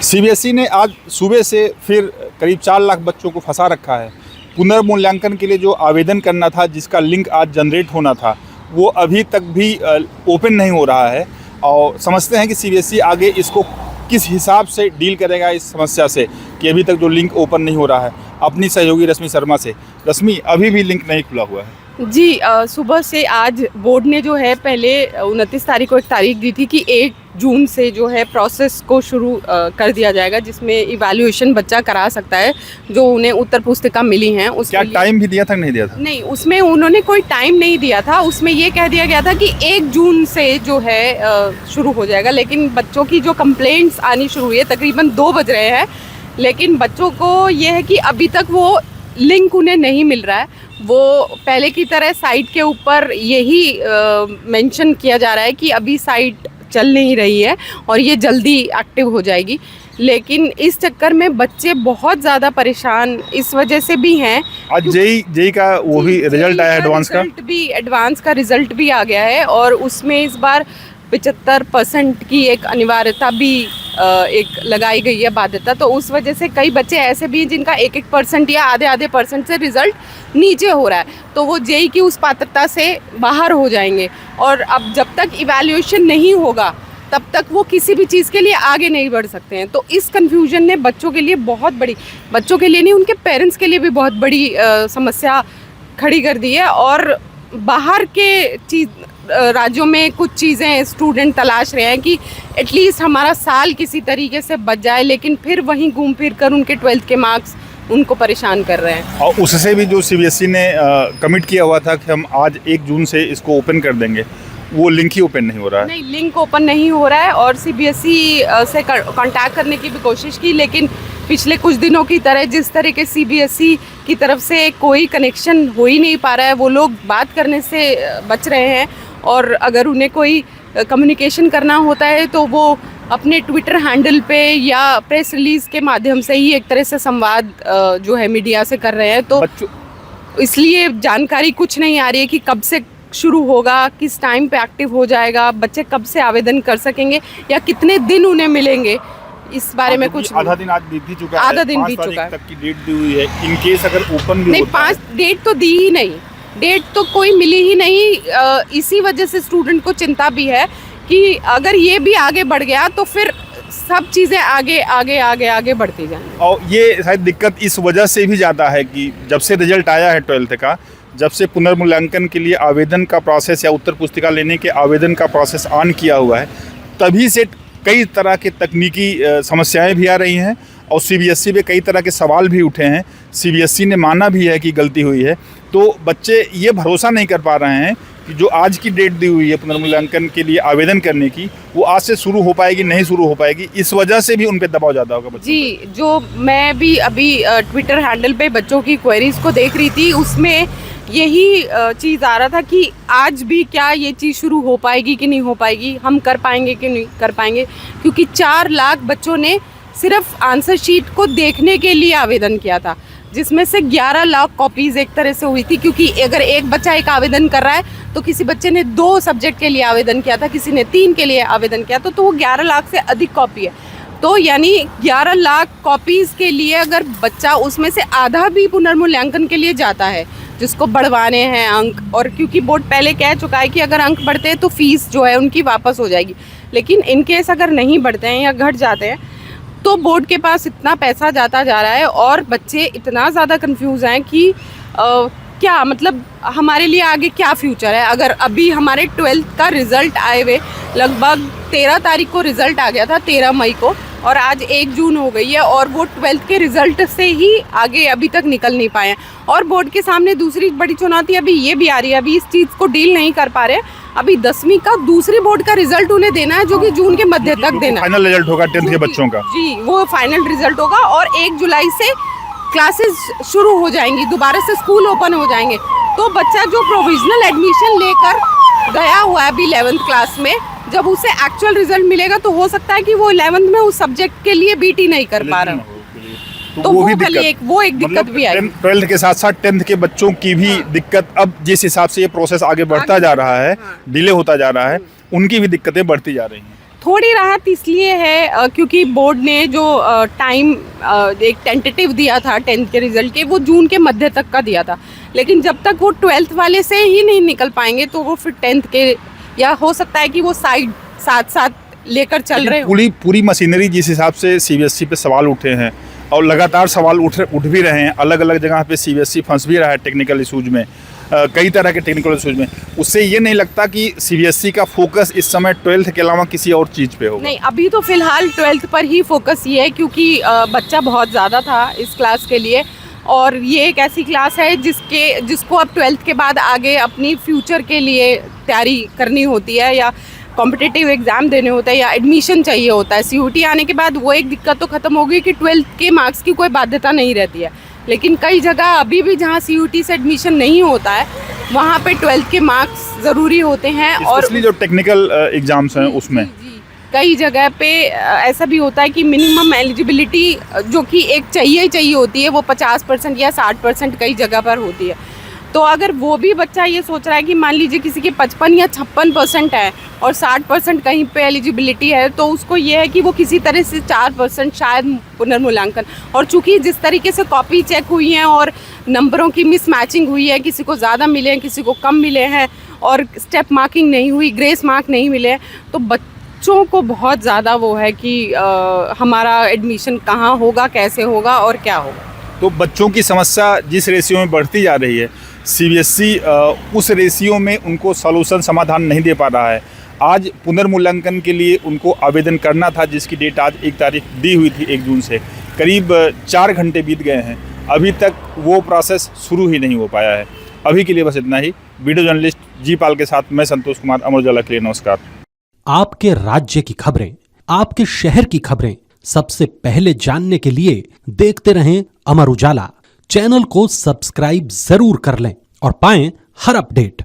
CBSE ने आज सुबह से फिर करीब 4 लाख बच्चों को फंसा रखा है। पुनर्मूल्यांकन के लिए जो आवेदन करना था, जिसका लिंक आज जनरेट होना था, वो अभी तक भी ओपन नहीं हो रहा है। और समझते हैं कि सीबीएसई आगे इसको किस हिसाब से डील करेगा इस समस्या से कि अभी तक जो लिंक ओपन नहीं हो रहा है। अपनी सहयोगी रश्मि शर्मा से। रश्मि, अभी भी लिंक नहीं खुला हुआ है। जी, सुबह से आज बोर्ड ने जो है पहले 29 तारीख को एक तारीख दी थी कि 1 जून से जो है प्रोसेस को शुरू कर दिया जाएगा, जिसमें इवैल्यूएशन बच्चा करा सकता है जो उन्हें उत्तर पुस्तिका मिली हैं। क्या टाइम भी दिया था, नहीं दिया था? नहीं, उसमें उन्होंने कोई टाइम नहीं दिया था। उसमें ये कह दिया गया था कि 1 जून से जो है शुरू हो जाएगा। लेकिन बच्चों की जो कंप्लेंट्स आनी शुरू हुई है, तकरीबन 2 बज रहे हैं, लेकिन बच्चों को ये है कि अभी तक वो लिंक उन्हें नहीं मिल रहा है। वो पहले की तरह साइट के ऊपर यही मेंशन किया जा रहा है कि अभी साइट चल नहीं रही है और ये जल्दी एक्टिव हो जाएगी। लेकिन इस चक्कर में बच्चे बहुत ज़्यादा परेशान इस वजह से भी हैं। आज जेई का वो भी रिजल्ट आया, एडवांस का रिजल्ट भी आ गया है और उसमें इस बार 75% की एक अनिवार्यता भी एक लगाई गई है, बाध्यता। तो उस वजह से कई बच्चे ऐसे भी हैं जिनका 1% या आधे परसेंट से रिजल्ट नीचे हो रहा है, तो वो जेई की उस पात्रता से बाहर हो जाएंगे। और अब जब तक इवैल्यूएशन नहीं होगा तब तक वो किसी भी चीज़ के लिए आगे नहीं बढ़ सकते हैं। तो इस कन्फ्यूजन ने बच्चों के लिए बहुत बड़ी, बच्चों के लिए नहीं, उनके पेरेंट्स के लिए भी बहुत बड़ी समस्या खड़ी कर दी है। और बाहर के राज्यों में कुछ चीज़ें स्टूडेंट तलाश रहे हैं कि एटलीस्ट हमारा साल किसी तरीके से बच जाए, लेकिन फिर वहीं घूम फिर कर उनके 12th के मार्क्स उनको परेशान कर रहे हैं। और उससे भी जो सीबीएसई ने कमिट किया हुआ था कि हम आज 1 जून से इसको ओपन कर देंगे, वो लिंक ही ओपन नहीं हो रहा है। नहीं, लिंक ओपन नहीं हो रहा है और सीबीएसई से कांटेक्ट करने की भी कोशिश की, लेकिन पिछले कुछ दिनों की तरह जिस तरह के सीबीएसई की तरफ से कोई कनेक्शन हो ही नहीं पा रहा है। वो लोग बात करने से बच रहे हैं और अगर उन्हें कोई कम्युनिकेशन करना होता है तो वो अपने ट्विटर हैंडल पे या प्रेस रिलीज़ के माध्यम से ही एक तरह से संवाद जो है मीडिया से कर रहे हैं। तो इसलिए जानकारी कुछ नहीं आ रही है कि कब से शुरू होगा, किस टाइम पे एक्टिव हो जाएगा, बच्चे कब से आवेदन कर सकेंगे या कितने दिन उन्हें मिलेंगे, इस बारे में कुछ आधा दिन आज बीत ही चुका है। आधा दिन बीत चुका है। तक की डेट दी हुई है। इन केस अगर ओपन भी नहीं, 5 डेट तो दी ही नहीं, डेट तो कोई मिली ही नहीं। इसी वजह से स्टूडेंट को चिंता भी है कि अगर ये भी आगे बढ़ गया तो फिर सब चीज़ें आगे आगे आगे आगे बढ़ती जाएंगी। और ये शायद दिक्कत इस वजह से भी ज़्यादा है कि जब से रिजल्ट आया है 12th का, जब से पुनर्मूल्यांकन के लिए आवेदन का प्रोसेस या उत्तर पुस्तिका लेने के आवेदन का प्रोसेस ऑन किया हुआ है, तभी से कई तरह के तकनीकी समस्याएं भी आ रही हैं और सीबीएसई पे कई तरह के सवाल भी उठे हैं। सीबीएसई ने माना भी है कि गलती हुई है। तो बच्चे ये भरोसा नहीं कर पा रहे हैं कि जो आज की डेट दी हुई है पुनर्मूल्यांकन के लिए आवेदन करने की, वो आज से शुरू हो पाएगी, नहीं शुरू हो पाएगी। इस वजह से भी उन पे दबाव ज़्यादा होगा बच्चों जी, जो मैं भी अभी ट्विटर हैंडल पे बच्चों की क्वेरीज को देख रही थी, उसमें यही चीज़ आ रहा था कि आज भी क्या ये चीज़ शुरू हो पाएगी कि नहीं हो पाएगी, हम कर पाएंगे कि नहीं कर पाएंगे। क्योंकि 4 लाख बच्चों ने सिर्फ आंसर शीट को देखने के लिए आवेदन किया था, जिसमें से 11 लाख कॉपीज़ एक तरह से हुई थी। क्योंकि अगर एक बच्चा एक आवेदन कर रहा है तो किसी बच्चे ने 2 सब्जेक्ट के लिए आवेदन किया था, किसी ने 3 के लिए आवेदन किया तो वो 11 लाख से अधिक कॉपी है। तो यानी 11 लाख कॉपीज़ के लिए अगर बच्चा उसमें से आधा भी पुनर्मूल्यांकन के लिए जाता है, जिसको बढ़वाने हैं अंक, और क्योंकि बोर्ड पहले कह चुका है कि अगर अंक बढ़ते हैं तो फीस जो है उनकी वापस हो जाएगी, लेकिन इन केस अगर नहीं बढ़ते हैं या घट जाते हैं तो बोर्ड के पास इतना पैसा जाता जा रहा है और बच्चे इतना ज़्यादा कंफ्यूज हैं कि क्या मतलब हमारे लिए आगे क्या फ्यूचर है। अगर अभी हमारे 12th का रिज़ल्ट आए हुए लगभग 13 तारीख को रिज़ल्ट आ गया था, 13 मई को, और आज 1 जून हो गई है और वो 12th के रिज़ल्ट से ही आगे अभी तक निकल नहीं पाए हैं। और बोर्ड के सामने दूसरी बड़ी चुनौती अभी ये भी आ रही है, अभी इस चीज़ को डील नहीं कर पा रहे। अभी 10वीं का दूसरी बोर्ड का रिजल्ट उन्हें देना है, जो कि जून के मध्य तक देना है। फाइनल रिजल्ट होगा 10th के बच्चों का। जी, वो फाइनल रिजल्ट होगा और 1 जुलाई से क्लासेस शुरू हो जाएंगी, दोबारा से स्कूल ओपन हो जाएंगे। तो बच्चा जो प्रोविजनल एडमिशन लेकर गया हुआ है अभी 11th क्लास में, जब उसे एक्चुअल रिजल्ट मिलेगा तो हो सकता है कि वो 11th में उस सब्जेक्ट के लिए बीटी नहीं कर पा रहा, तो वो एक दिक्कत भी आई। 12th के साथ साथ 10th के बच्चों की भी दिक्कत, अब जिस हिसाब से ये प्रोसेस आगे बढ़ता जा रहा है, डिले होता जा रहा है, उनकी भी दिक्कतें बढ़ती जा रही हैं। थोड़ी राहत इसलिए है क्योंकि बोर्ड ने जो टाइम एक टेंटेटिव दिया था 10th के रिजल्ट के, वो जून के मध्य तक का दिया था। लेकिन जब तक वो 12th वाले से ही नहीं निकल पाएंगे तो वो फिर 10th के, या हो सकता है कि वो साथ साथ लेकर चल रहे हो। पूरी मशीनरी जिस हिसाब से सीबीएसई पे सवाल उठे हैं और लगातार सवाल उठ भी रहे हैं, अलग अलग जगह पे सीबीएसई फंस भी रहा है टेक्निकल इशूज में, कई तरह के टेक्निकल इशूज में, उससे ये नहीं लगता कि सीबीएसई का फोकस इस समय 12th के अलावा किसी और चीज़ पे होगा? नहीं, अभी तो फिलहाल 12th पर ही फोकस ये है क्योंकि बच्चा बहुत ज़्यादा था इस क्लास के लिए, और ये एक ऐसी क्लास है जिसको अब 12th के बाद आगे अपनी फ्यूचर के लिए तैयारी करनी होती है, या कॉम्पिटिटिव एग्ज़ाम देने होता है, या एडमिशन चाहिए होता है। सीयूटी आने के बाद वो एक दिक्कत तो ख़त्म हो गई कि 12th के मार्क्स की कोई बाध्यता नहीं रहती है, लेकिन कई जगह अभी भी जहाँ सीयूटी से एडमिशन नहीं होता है वहाँ पे 12th के मार्क्स ज़रूरी होते हैं। और इसलिए जो टेक्निकल एग्ज़ाम्स हैं उसमें कई जगह पे ऐसा भी होता है कि मिनिमम एलिजिबिलिटी जो कि एक चाहिए होती है वो 50% या 60% कई जगह पर होती है। तो अगर वो भी बच्चा ये सोच रहा है कि मान लीजिए किसी के 55 या 56% है और 60% कहीं पे एलिजिबिलिटी है, तो उसको ये है कि वो किसी तरह से 4% शायद पुनर्मूल्यांकन, और चूंकि जिस तरीके से कॉपी चेक हुई हैं और नंबरों की मिसमैचिंग हुई है, किसी को ज़्यादा मिले हैं किसी को कम मिले हैं, और स्टेप मार्किंग नहीं हुई, ग्रेस मार्क नहीं मिले हैं, तो बच्चों को बहुत ज़्यादा वो है कि हमारा एडमिशन कहाँ होगा, कैसे होगा और क्या होगा। तो बच्चों की समस्या जिस रेशियो में बढ़ती जा रही है, सीबीएसई उस रेशियो में उनको सॉल्यूशन समाधान नहीं दे पा रहा है। आज पुनर्मूल्यांकन के लिए उनको आवेदन करना था, जिसकी डेट आज 1 तारीख दी हुई थी 1 जून से, करीब 4 घंटे बीत गए हैं, अभी तक वो प्रोसेस शुरू ही नहीं हो पाया है। अभी के लिए बस इतना ही। वीडियो जर्नलिस्ट जी पाल के साथ मैं संतोष कुमार, अमर उजाला के लिए नमस्कार। आपके राज्य की खबरें, आपके शहर की खबरें सबसे पहले जानने के लिए देखते रहें अमर उजाला। चैनल को सब्सक्राइब जरूर कर लें और पाएं हर अपडेट।